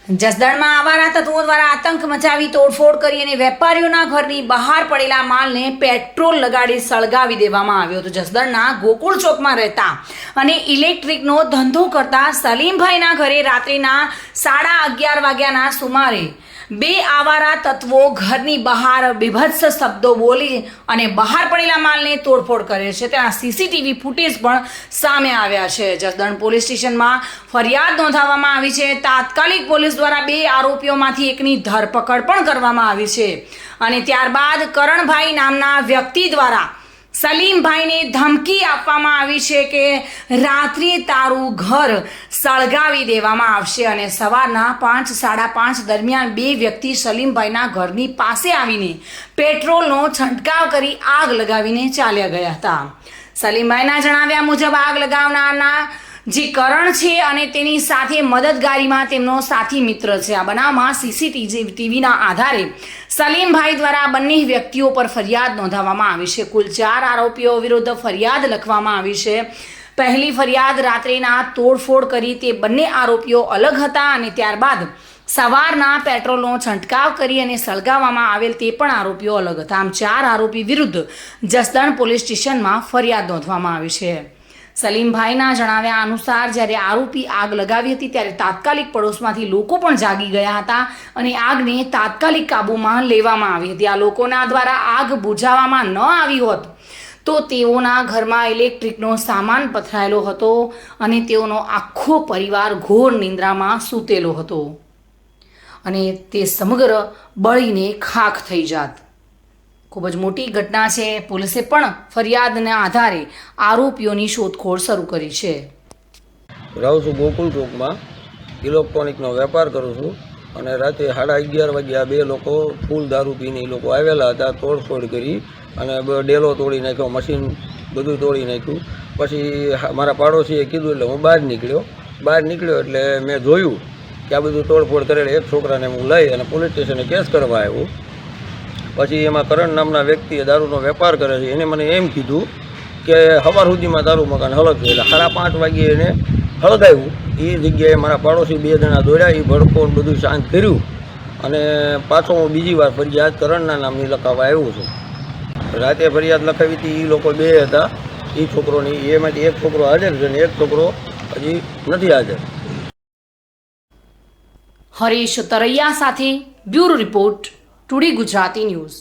જસદણમાં આવારા તત્વો દ્વારા આતંક મચાવી તોડફોડ કરી અને વેપારીઓના ઘરની બહાર પડેલા માલને પેટ્રોલ લગાડી સળગાવી દેવામાં આવ્યો હતો। જસદણના ગોકુળ ચોકમાં રહેતા અને ઇલેક્ટ્રિકનો ધંધો કરતા સલીમભાઈના ઘરે રાત્રિના 11:30 વાગ્યાના સુમારે બે આવારા તત્વો ઘરની બહાર બીભત્સ શબ્દો બોલી અને બહાર પડેલા માલને તોડફોડ કરે છે। તેના સીસીટીવી ફૂટેજ પણ સામે આવ્યા છે। જસદણ પોલીસ સ્ટેશનમાં ફરિયાદ નોંધાવવામાં આવી છે। તાત્કાલિક પોલીસ દ્વારા બે આરોપીઓમાંથી એકની ધરપકડ પણ કરવામાં આવી છે અને ત્યારબાદ કરણભાઈ નામના વ્યક્તિ દ્વારા સલીમભાઈને ધમકી આપવામાં આવી છે કે રાત્રે તારું ઘર સળગાવી દેવામાં આવશે અને સવારના 5 સાડા 5 દરમિયાન બે વ્યક્તિ સલીમભાઈના ઘરની પાસે આવીને પેટ્રોલનો છંટકાવ કરી આગ લગાવીને ચાલ્યા ગયા હતા। સલીમભાઈના જણાવ્યા મુજબ આગ લગાવનારના જે કરણ છે અને તેની સાથે મદદગારીમાં તેમનો સાથી મિત્ર છે। આ બનાવમાં સીસીટીવીના આધારે સલીમભાઈ દ્વારા બંને વ્યક્તિઓ પર ફરિયાદ નોંધાવવામાં આવી છે। કુલ 4 આરોપીઓ વિરુદ્ધ ફરિયાદ લખવામાં આવી છે। પહેલી ફરિયાદ રાત્રિના તોડફોડ કરી તે બંને આરોપીઓ અલગ હતા અને ત્યારબાદ સવારના પેટ્રોલનો છંટકાવ કરી અને સળગાવવામાં આવેલ તે પણ આરોપીઓ અલગ હતા। આમ 4 આરોપી વિરુદ્ધ જસદણ પોલીસ સ્ટેશનમાં ફરિયાદ નોંધવામાં આવી છે। સલીમભાઈના જણાવ્યા અનુસાર જ્યારે આરોપી આગ લગાવી હતી ત્યારે તાત્કાલિક પડોશમાંથી લોકો પણ જાગી ગયા હતા અને આગને તાત્કાલિક કાબૂમાં લેવામાં આવી હતી। આ લોકોના દ્વારા આગ બુઝાવવામાં ન આવી હોત તો તેઓના ઘરમાં ઇલેક્ટ્રિકનો સામાન પથરાયેલો હતો અને તેઓનો આખો પરિવાર ઘોર નિંદ્રામાં સૂતેલો હતો અને તે સમગ્ર બળીને ખાખ થઈ જાત। ખૂબ જ મોટી ઘટના છે। પોલીસે પણ ફરિયાદના આધારે આરોપીઓની શોધખોળ શરૂ કરી છે। રહું છું ગોકુળ ચોકમાં, ઇલેક્ટ્રોનિકનો વેપાર કરું છું અને રાતે 11:30 વાગ્યા બે લોકો ફૂલ દારૂ પીને એ લોકો આવેલા હતા, તોડફોડ કરી અને ડેલો તોડી નાખ્યો, મશીન બધું તોડી નાખ્યું। પછી મારા પાડોશીએ કીધું એટલે હું બહાર નીકળ્યો એટલે મેં જોયું કે આ બધું તોડફોડ કરેલ। એક છોકરાને હું લઈ અને પોલીસ સ્ટેશને કેસ કરવા આવ્યો। પછી એમાં કરણ નામના વ્યક્તિએ દારૂનો વેપાર કરે છે, એને મને એમ કીધું કે સવાર સુધીમાં તારું મકાન હળગશે। એટલે 5:30 વાગ્યે એને હળગાવ્યું। એ જગ્યાએ મારા પાડોશી 2 જણા દોડ્યા, એ ભડકો બધું શાંત કર્યું અને પાછો હું બીજી વાર ફરિયાદ કરણના નામની લખાવવા આવ્યો છું। રાતે ફરિયાદ લખાવી હતી, એ લોકો 2 હતા, એ છોકરોની, એમાંથી એક છોકરો હાજર છે અને એક છોકરો હજી નથી હાજર। હરીશ તરૈયા સાથે bureau report, today Gujarati news.